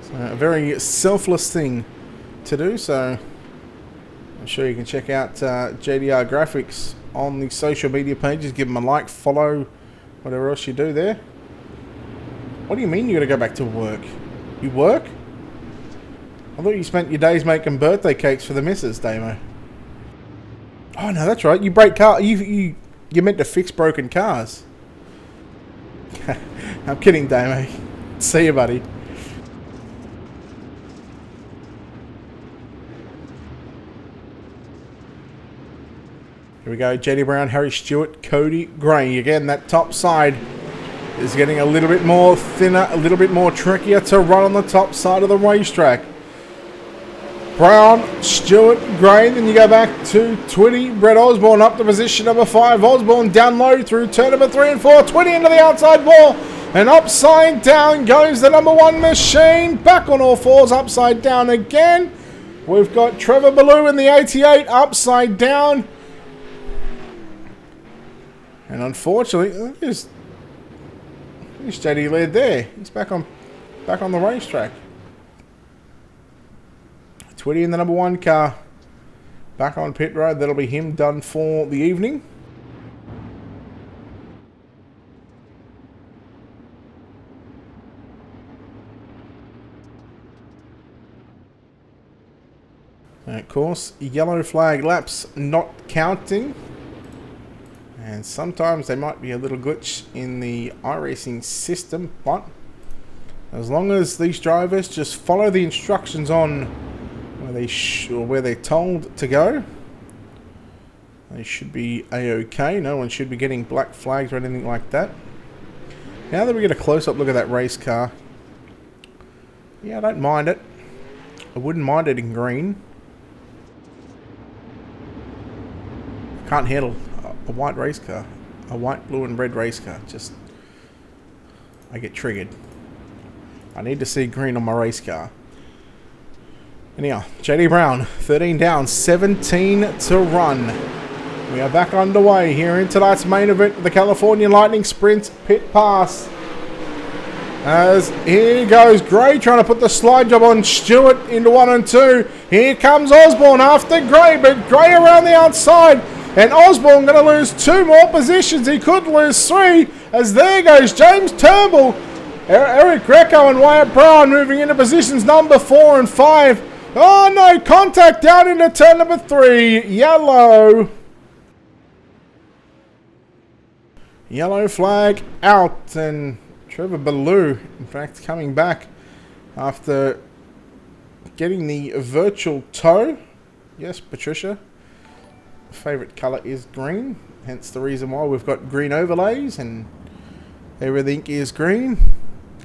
So a very selfless thing to do, so I'm sure you can check out JDR Graphics on the social media pages. Give them a like, follow, whatever else you do there. What do you mean you're going to go back to work? You work? I thought you spent your days making birthday cakes for the missus, Damo. Oh no, that's right. You break car. You're meant to fix broken cars. I'm kidding, Damo. See you, buddy. Here we go. JD Brown, Harry Stewart, Cody Gray. Again, that top side is getting a little bit more thinner, a little bit more trickier to run on the top side of the racetrack. Brown, Stewart, Gray, then you go back to Twitty, Brett Osborne up to position number 5. Osborne down low through turn number 3 and 4. Twitty into the outside wall, and upside down goes the number 1 machine. Back on all fours, upside down again. We've got Trevor Ballou in the 88, upside down. And unfortunately, there's JD led there. He's back on the racetrack. Twitty in the number 1 car. Back on pit road. That'll be him done for the evening. And of course, yellow flag laps not counting. And sometimes they might be a little glitch in the iRacing system, but as long as these drivers just follow the instructions on where they're told to go, they should be a-okay. No one should be getting black flags or anything like that. Now that we get a close-up look at that race car, yeah, I don't mind it. I wouldn't mind it in green. I can't handle a white race car, a white, blue and red race car. Just, I get triggered. I need to see green on my race car. Anyhow, JD Brown, 13 down, 17 to run. We are back underway here in tonight's main event, the California Lightning Sprint Pit Pass. As here goes Gray trying to put the slide job on Stewart into 1 and 2. Here comes Osborne after Gray, but Gray around the outside. And Osborne going to lose 2 more positions. He could lose 3. As there goes James Turnbull, Eric Greco and Wyatt Brown moving into positions number 4 and 5. Oh no, contact down into turn number 3. Yellow. Yellow flag out, and Trevor Ballou, in fact, coming back after getting the virtual tow. Yes, Patricia. Favourite colour is green, hence the reason why we've got green overlays and everything is green.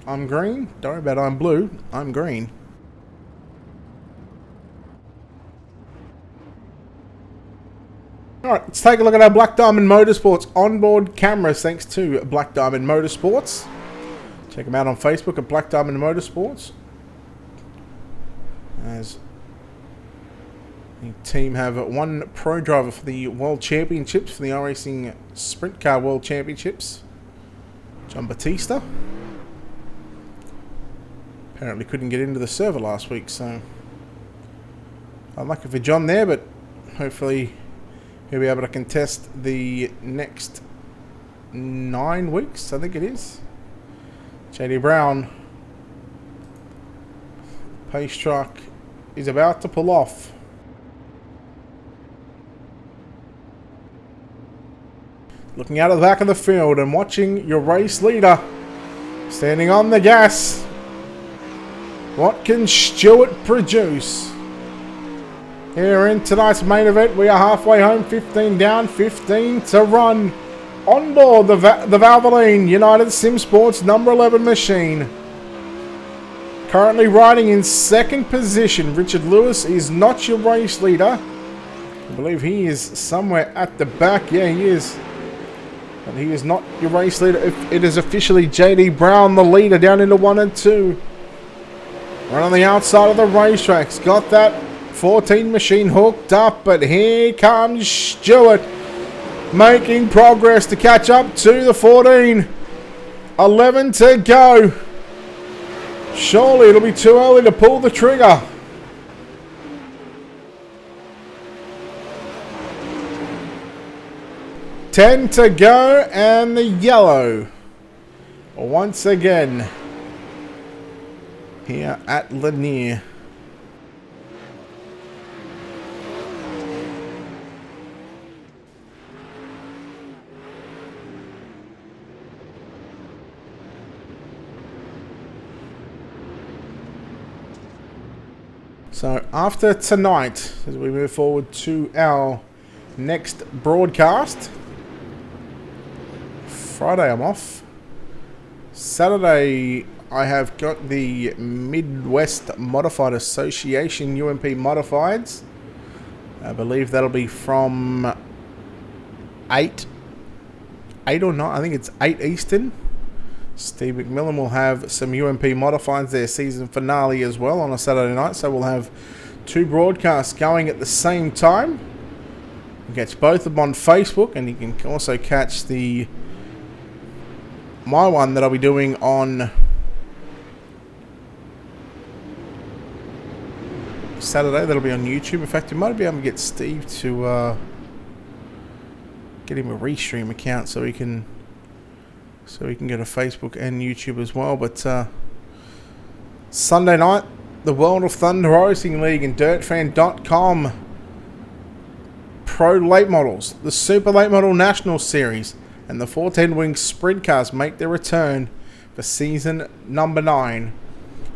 I'm green. Don't worry about I'm blue. I'm green. Alright, let's take a look at our Black Diamond Motorsports onboard cameras, thanks to Black Diamond Motorsports. Check them out on Facebook at Black Diamond Motorsports. As the team have 1 pro driver for the World Championships, for the iRacing Sprint Car World Championships, John Batista. Apparently couldn't get into the server last week, so unlucky for John there, but hopefully he'll be able to contest the next 9 weeks, I think it is. JD Brown, pace truck, is about to pull off. Looking out of the back of the field and watching your race leader standing on the gas. What can Stewart produce? Here in tonight's main event, we are halfway home, 15 down, 15 to run. On board the Valvoline United Sim Sports number 11 machine. Currently riding in second position. Richard Lewis is not your race leader. I believe he is somewhere at the back. Yeah, he is. But he is not your race leader. It is officially JD Brown, the leader, down into 1 and 2. Right on the outside of the racetracks. Got that 14 machine hooked up. But here comes Stewart. Making progress to catch up to the 14. 11 to go. Surely it'll be too early to pull the trigger. Ten to go, and the yellow once again here at Lanier. So after tonight, as we move forward to our next broadcast, Friday I'm off. Saturday I have got the Midwest Modified Association UMP Modifieds. I believe that'll be from 8 or 9, I think it's 8 Eastern. Steve McMillan will have some UMP Modifieds, their season finale as well, on a Saturday night. So we'll have 2 broadcasts going at the same time. You can catch both of them on Facebook, and you can also catch my one that I'll be doing on Saturday. That'll be on YouTube. In fact, you might be able to get Steve to get him a Restream account so he can get a Facebook and YouTube as well. But Sunday night, the World of Thunder Racing League and DirtFan.com Pro Late Models, the Super Late Model National Series, and the 14-wing Sprint Cars make their return for season number 9.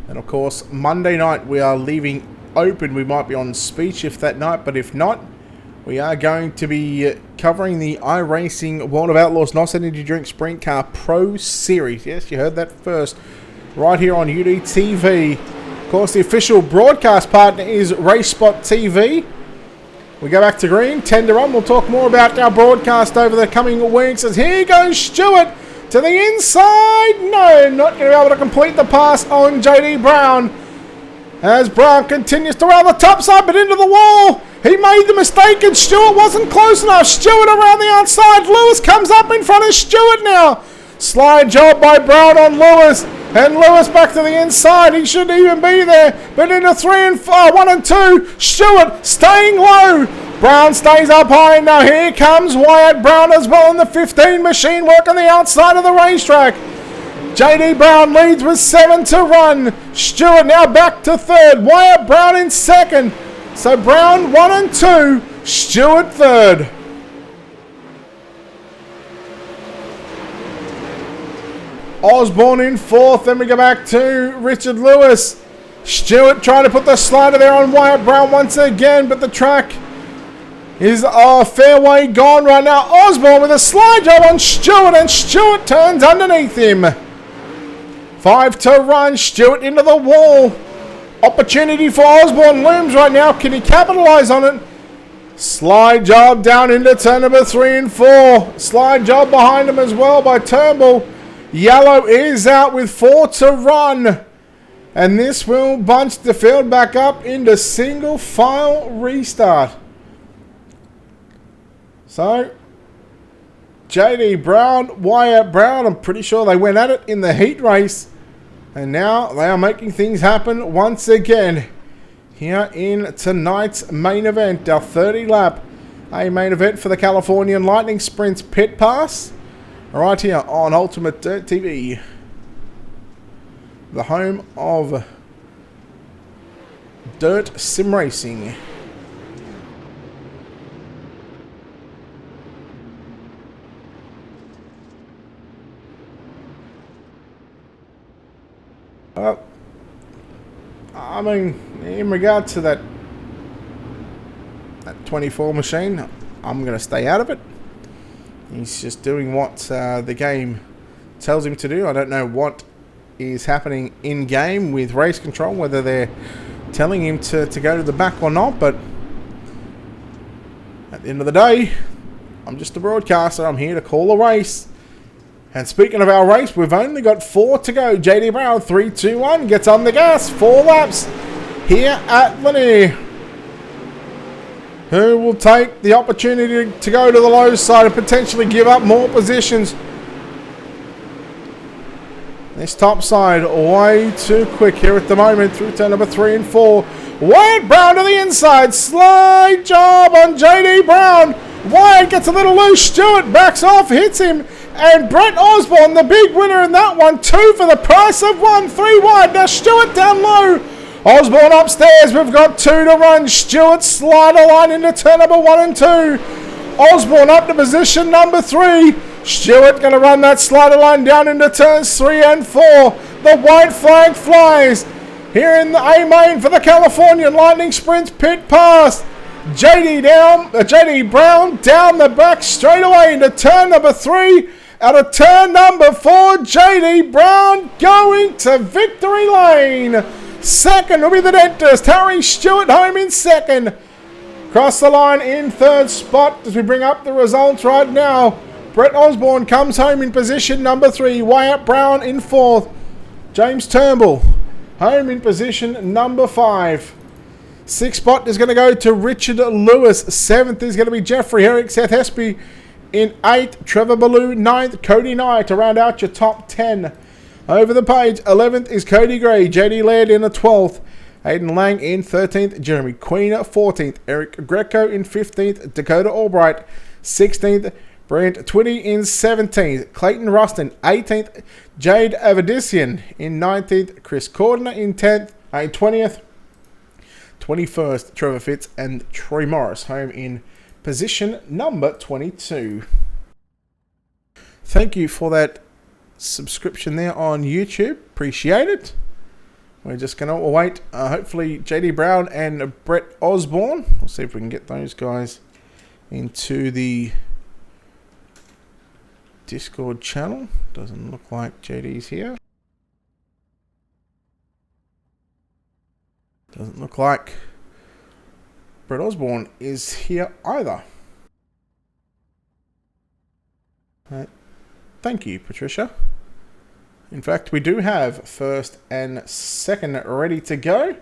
And of course, Monday night we are leaving open. We might be on speed shift that night, but if not, we are going to be covering the iRacing World of Outlaws NOS Energy Drink Sprint Car Pro Series. Yes, you heard that first. Right here on UDTV. Of course, the official broadcast partner is RaceSpot TV. We go back to green, 10 to run. We'll talk more about our broadcast over the coming weeks. As here goes Stewart to the inside. No, not going to be able to complete the pass on JD Brown. As Brown continues to round the top side, but into the wall. He made the mistake and Stewart wasn't close enough. Stewart around the outside. Lewis comes up in front of Stewart now. Slide job by Brown on Lewis. And Lewis back to the inside. He shouldn't even be there. But into 1 and 2. Stewart staying low. Brown stays up high. Now here comes Wyatt Brown as well in the 15 machine work on the outside of the racetrack. JD Brown leads with 7 to run. Stewart now back to third. Wyatt Brown in second. So Brown 1 and 2. Stewart third. Osborne in fourth. Then we go back to Richard Lewis. Stewart trying to put the slider there on Wyatt Brown once again, but the track is a fair way gone right now. Osborne with a slide job on Stewart, and Stewart turns underneath him. 5 to run. Stewart into the wall. Opportunity for Osborne looms right now. Can he capitalize on it? Slide job down into turn number 3 and 4. Slide job behind him as well by Turnbull. Yellow is out with 4 to run. And this will bunch the field back up into single file restart. So, JD Brown, Wyatt Brown, I'm pretty sure they went at it in the heat race. And now they are making things happen once again. Here in tonight's main event, our 30-lap main event for the Californian Lightning Sprints Pit Pass. Right here on Ultimate Dirt TV. The home of Dirt Sim Racing. I mean, in regard to that 24 machine, I'm going to stay out of it. He's just doing what the game tells him to do. I don't know what is happening in game with race control, whether they're telling him to go to the back or not, but at the end of the day, I'm just a broadcaster. I'm here to call a race. And speaking of our race, we've only got 4 to go. JD Brown, 3, 2, 1, gets on the gas. 4 laps here at Lanier. Who will take the opportunity to go to the low side and potentially give up more positions? This top side way too quick here at the moment through turn number 3 and 4. Wyatt Brown to the inside. Slide job on JD Brown. Wyatt gets a little loose. Stewart backs off, hits him. And Brett Osborne, the big winner in that one. 2 for the price of 1. 3 wide. Now Stewart down low. Osborne upstairs. We've got 2 to run. Stewart slider line into turn number 1 and 2. Osborne up to position number 3. Stewart going to run that slider line down into turns 3 and 4. The white flag flies. Here in the A main for the California Lightning Sprints pit pass. JD Brown down the back straight away into turn number 3. Out of turn number 4, JD Brown going to victory lane. Second will be the dentist. Harry Stewart home in second. Cross the line in third spot as we bring up the results right now. Brett Osborne comes home in position number 3. Wyatt Brown in 4th. James Turnbull home in position number 5. 6th spot is going to go to Richard Lewis. 7th is going to be Jeffrey Herrick. Seth Hespy in 8th. Trevor Ballou 9th. Cody Knight to round out your top 10. Over the page, 11th is Cody Gray. JD Laird in the 12th. Aidan Lang in 13th. Jeremy Queen 14th. Eric Greco in 15th. Dakota Albright 16th. Brent Twitty in 17th. Clayton Rustin 18th. Jade Avedissian in 19th. Chris Cordner in 10th. 20th. 21st, Trevor Fitz and Troy Morris home in position number 22. Thank you for that subscription there on YouTube. Appreciate it. We're just going to await, hopefully, JD Brown and Brett Osborne. We'll see if we can get those guys into the Discord channel. Doesn't look like JD's here. Doesn't look like Brett Osborne is here either. Thank you, Patricia. In fact, we do have first and second ready to go.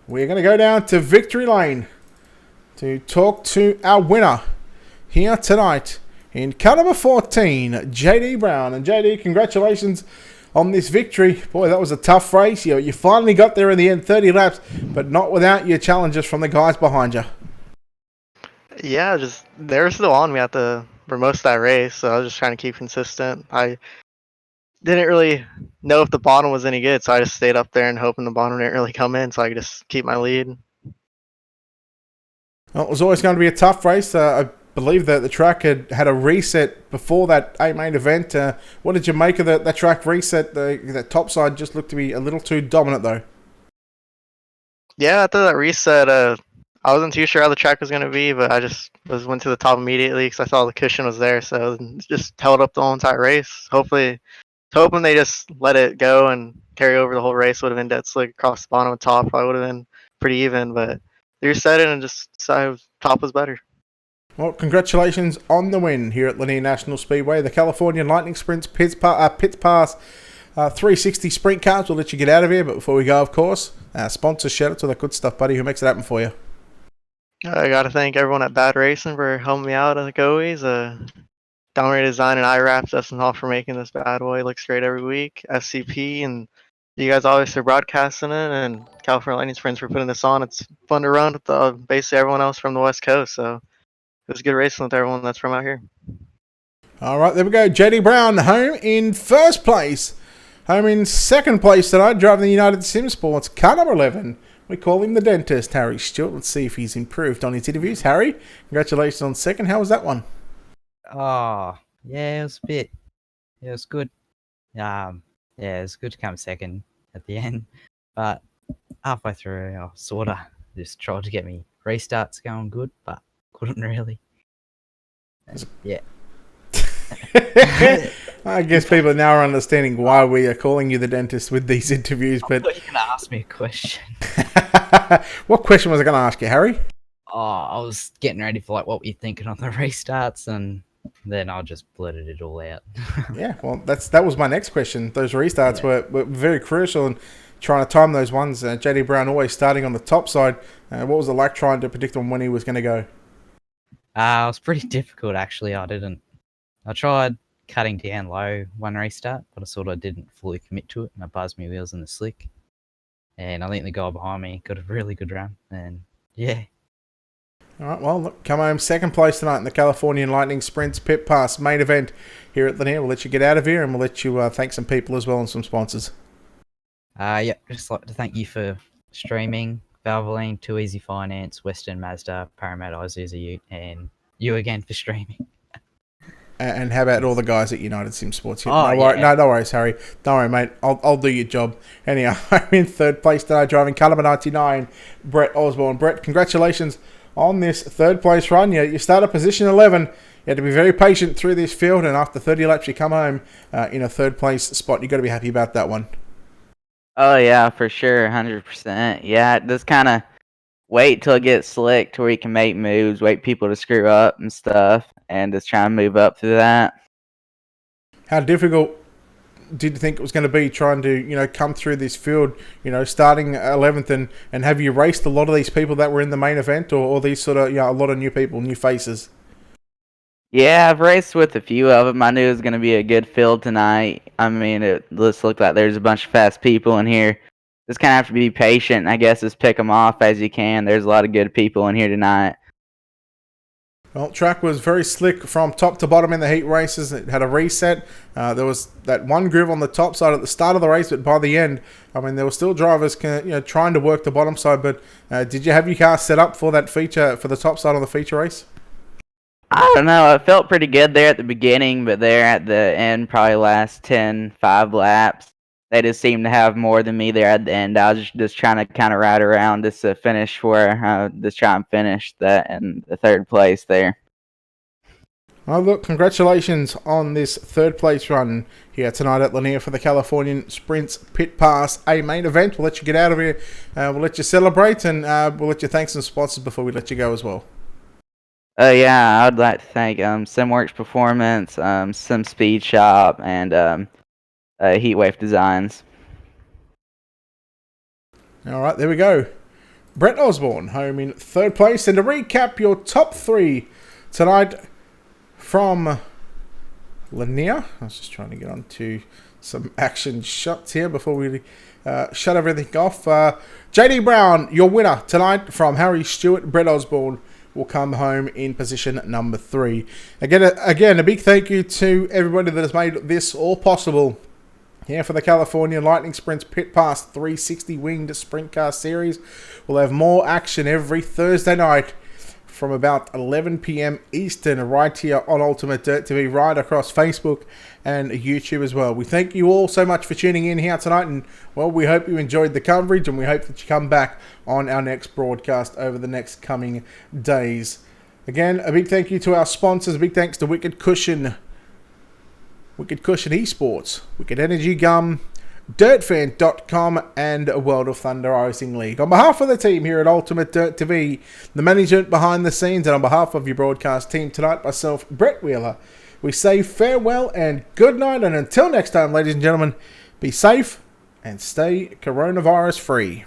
We're going to go down to Victory Lane to talk to our winner here tonight in car number 14, JD Brown. And JD, congratulations on this victory. Boy, that was a tough race. You finally got there in the end, 30 laps, but not without your challenges from the guys behind you. Yeah, they were still on me for most of that race, so I was just trying to keep consistent. I didn't really know if the bottom was any good, so I just stayed up there and hoping the bottom didn't really come in so I could just keep my lead. Well, it was always going to be a tough race. I believe that the track had a reset before that main event. What did you make of that track reset? That top side just looked to be a little too dominant, though. Yeah, after that reset, I wasn't too sure how the track was going to be, but I just went to the top immediately because I saw the cushion was there, so just held up the whole entire race. Hoping they just let it go and carry over the whole race. Would have been dead slick across the bottom and top. Probably would have been pretty even, but they reset it and just decided top was better. Well, congratulations on the win here at Lanier National Speedway. The California Lightning Sprints Pits Pass 360 Sprint Cars. We'll let you get out of here, but before we go, of course, sponsor shout out to that good stuff, buddy. Who makes it happen for you? I got to thank everyone at Bad Racing for helping me out like always. Downright Design and iRacing, Justin Hall for making this bad boy. It looks great every week. FCP and you guys always for broadcasting it, and California Lightning Sprints for putting this on. It's fun to run with basically everyone else from the West Coast, so it was good racing with everyone that's from out here. All right, there we go. JD Brown home in first place. Home in second place tonight, driving the United Sim Sports car number 11. We call him the dentist, Harry Stewart. Let's see if he's improved on his interviews. Harry, congratulations on second. How was that one? Oh, yeah, it was it was good. Yeah, it was good to come second at the end. But halfway through, I sort of just tried to get me restarts going good, but couldn't really. Yeah. I guess people now are understanding why we are calling you the dentist with these interviews. I But thought you were going to ask me a question. what question was I going to ask you, Harry? Oh, I was getting ready for like what were you thinking on the restarts, and then I just blurted it all out. Yeah, well, that was my next question. Those restarts were very crucial in trying to time those ones. JD Brown always starting on the top side. What was it like trying to predict on when he was going to go? It was pretty difficult actually. I tried cutting down low one restart, but I sort of didn't fully commit to it, and I buzzed my wheels in the slick. And I think the guy behind me got a really good run, and yeah. All right, well, look, come home second place tonight in the Californian Lightning Sprints Pit Pass main event here at Lanier. We'll let you get out of here, and we'll let you thank some people as well and some sponsors. Yeah, just like to thank you for streaming, Valvoline, Too Easy Finance, Western Mazda, Parramatta Isuzu Ute, and you again for streaming. And how about all the guys at United Sim Sports? Oh, no worries, Harry. Don't worry, mate. I'll do your job. Anyhow, I'm in third place today, driving Caliber 99, Brett Osborne. Brett, congratulations on this third place run. You started position 11. You had to be very patient through this field, and after 30 laps, you come home in a third place spot. You've got to be happy about that one. Oh yeah, for sure, 100%. Yeah, just kind of wait till it gets slick to where you can make moves, wait people to screw up and stuff, and just try and move up through that. How difficult did you think it was going to be trying to, come through this field, starting 11th and have you raced a lot of these people that were in the main event or these sort of, a lot of new people, new faces? Yeah, I've raced with a few of them. I knew it was going to be a good field tonight. I mean, it just looked like there's a bunch of fast people in here. Just kind of have to be patient, I guess, just pick them off as you can. There's a lot of good people in here tonight. Well, track was very slick from top to bottom in the heat races. It had a reset. There was that one groove on the top side at the start of the race, but by the end, I mean, there were still drivers trying to work the bottom side. But did you have your car set up for that feature, for the top side on the feature race? I don't know. It felt pretty good there at the beginning, but there at the end, probably last 5 laps, they just seemed to have more than me there at the end. I was just trying to kind of ride around just to finish where just try and finish that in the third place there. Oh, look, congratulations on this third place run here tonight at Lanier for the Californian Sprints Pit Pass, a main event. We'll let you get out of here. We'll let you celebrate, and we'll let you thank some sponsors before we let you go as well. Yeah, I'd like to thank SimWorks Performance, Sim Speed Shop, and Heatwave Designs. All right, there we go. Brett Osborne home in third place. And to recap your top three tonight from Lanier. I was just trying to get on to some action shots here before we shut everything off. JD Brown, your winner tonight from Harry Stewart. Brett Osborne will come home in position number 3. Again, a big thank you to everybody that has made this all possible here for the California Lightning Sprints Pit Pass 360 Winged Sprint Car Series. We'll have more action every Thursday night from about 11 p.m. Eastern right here on Ultimate Dirt TV, right across Facebook and YouTube as well. We thank you all so much for tuning in here tonight, and well, we hope you enjoyed the coverage, and we hope that you come back on our next broadcast over the next coming days. Again, a big thank you to our sponsors. A big thanks to Wicked Cushion Esports, Wicked Energy Gum, DirtFan.com, and World of Thunder iRacing League. On behalf of the team here at Ultimate Dirt TV, the management behind the scenes, and on behalf of your broadcast team tonight, myself, Brett Wheeler, we say farewell and good night, and until next time, ladies and gentlemen, be safe and stay coronavirus free.